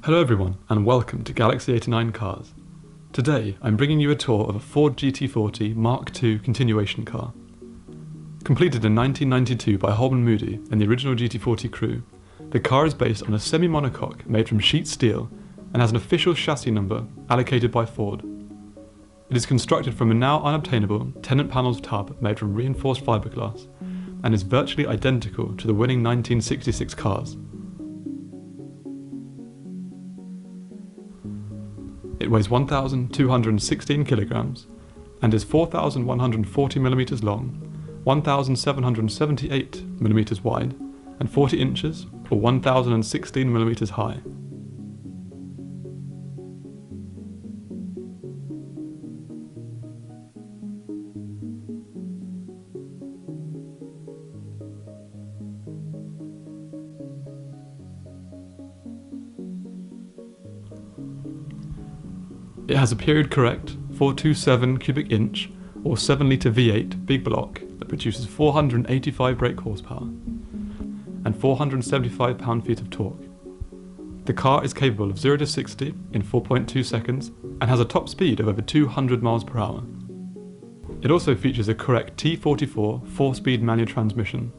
Hello everyone and welcome to Galaxy 89 Cars. Today I'm bringing you a tour of a Ford GT40 Mark II continuation car. Completed in 1992 by Holman Moody and the original GT40 crew, the car is based on a semi-monocoque made from sheet steel and has an official chassis number allocated by Ford. It is constructed from a now unobtainable Tennant panels tub made from reinforced fiberglass and is virtually identical to the winning 1966 cars. It weighs 1,216 kilograms and is 4,140mm long, 1,778mm wide, and 40 inches or 1,016mm high. It has a period correct 427 cubic inch or 7 litre V8 big block that produces 485 brake horsepower and 475 pound-feet of torque. The car is capable of 0 to 60 in 4.2 seconds and has a top speed of over 200 miles per hour. It also features a correct T44 4-speed manual transmission.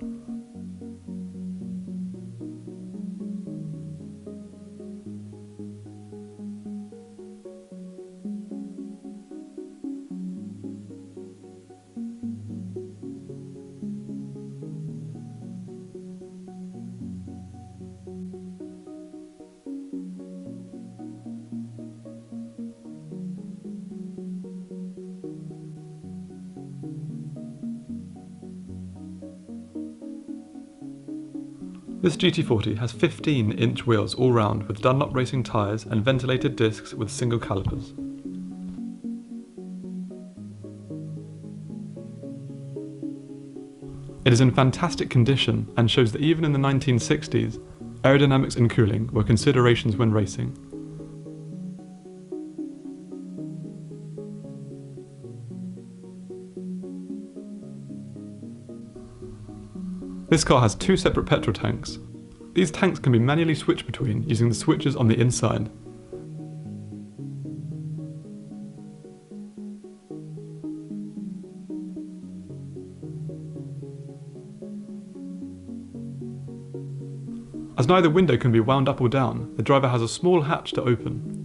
This GT40 has 15-inch wheels all round with Dunlop racing tyres and ventilated discs with single calipers. It is in fantastic condition and shows that even in the 1960s, aerodynamics and cooling were considerations when racing. This car has two separate petrol tanks. These tanks can be manually switched between using the switches on the inside. As neither window can be wound up or down, the driver has a small hatch to open.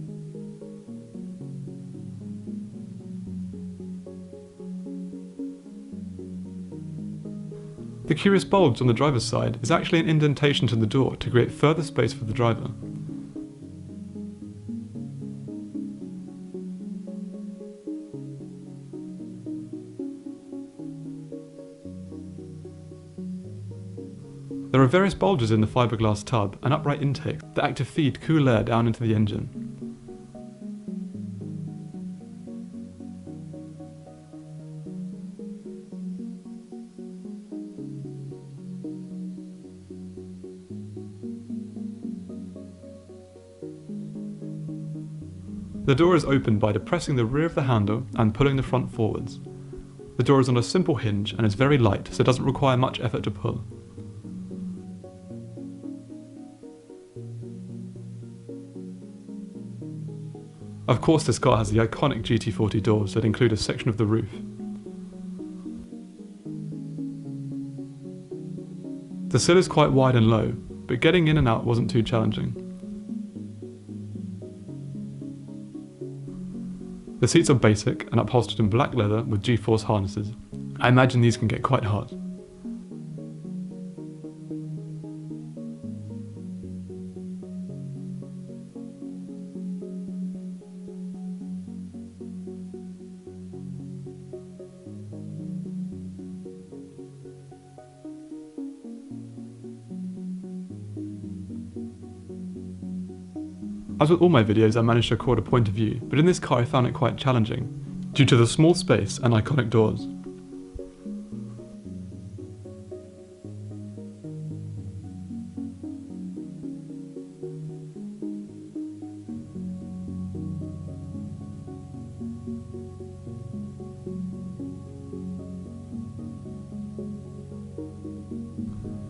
The curious bulge on the driver's side is actually an indentation to the door to create further space for the driver. There are various bulges in the fiberglass tub and upright intake that act to feed cool air down into the engine. The door is opened by depressing the rear of the handle and pulling the front forwards. The door is on a simple hinge and is very light, so it doesn't require much effort to pull. Of course, this car has the iconic GT40 doors that include a section of the roof. The sill is quite wide and low, but getting in and out wasn't too challenging. The seats are basic and upholstered in black leather with G-force harnesses. I imagine these can get quite hot. As with all my videos, I managed to record a point of view, but in this car I found it quite challenging, due to the small space and iconic doors.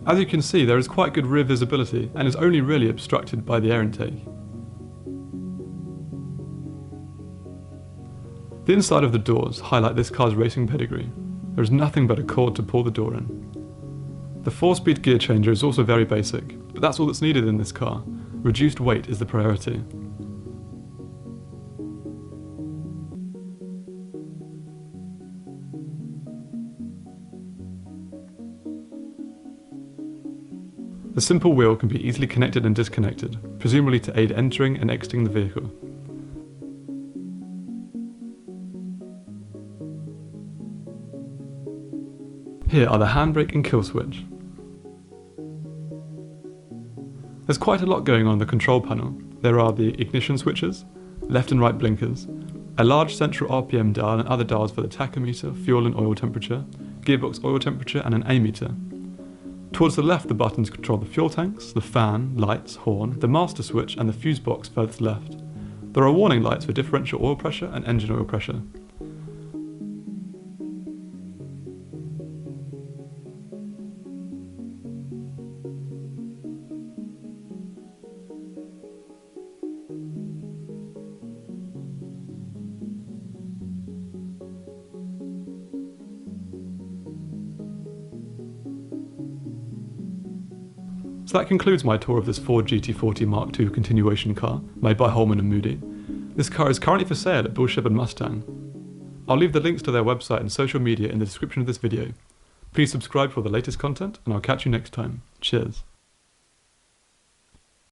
As you can see, there is quite good rear visibility and is only really obstructed by the air intake. The inside of the doors highlight this car's racing pedigree. There is nothing but a cord to pull the door in. The 4-speed gear changer is also very basic, but that's all that's needed in this car. Reduced weight is the priority. The simple wheel can be easily connected and disconnected, presumably to aid entering and exiting the vehicle. Here are the handbrake and kill switch. There's quite a lot going on in the control panel. There are the ignition switches, left and right blinkers, a large central RPM dial and other dials for the tachometer, fuel and oil temperature, gearbox oil temperature and an ammeter. Towards the left, the buttons control the fuel tanks, the fan, lights, horn, the master switch and the fuse box furthest left. There are warning lights for differential oil pressure and engine oil pressure. So that concludes my tour of this Ford GT40 Mark II continuation car, made by Holman & Moody. This car is currently for sale at Bull Shepherd Mustang. I'll leave the links to their website and social media in the description of this video. Please subscribe for the latest content, and I'll catch you next time. Cheers.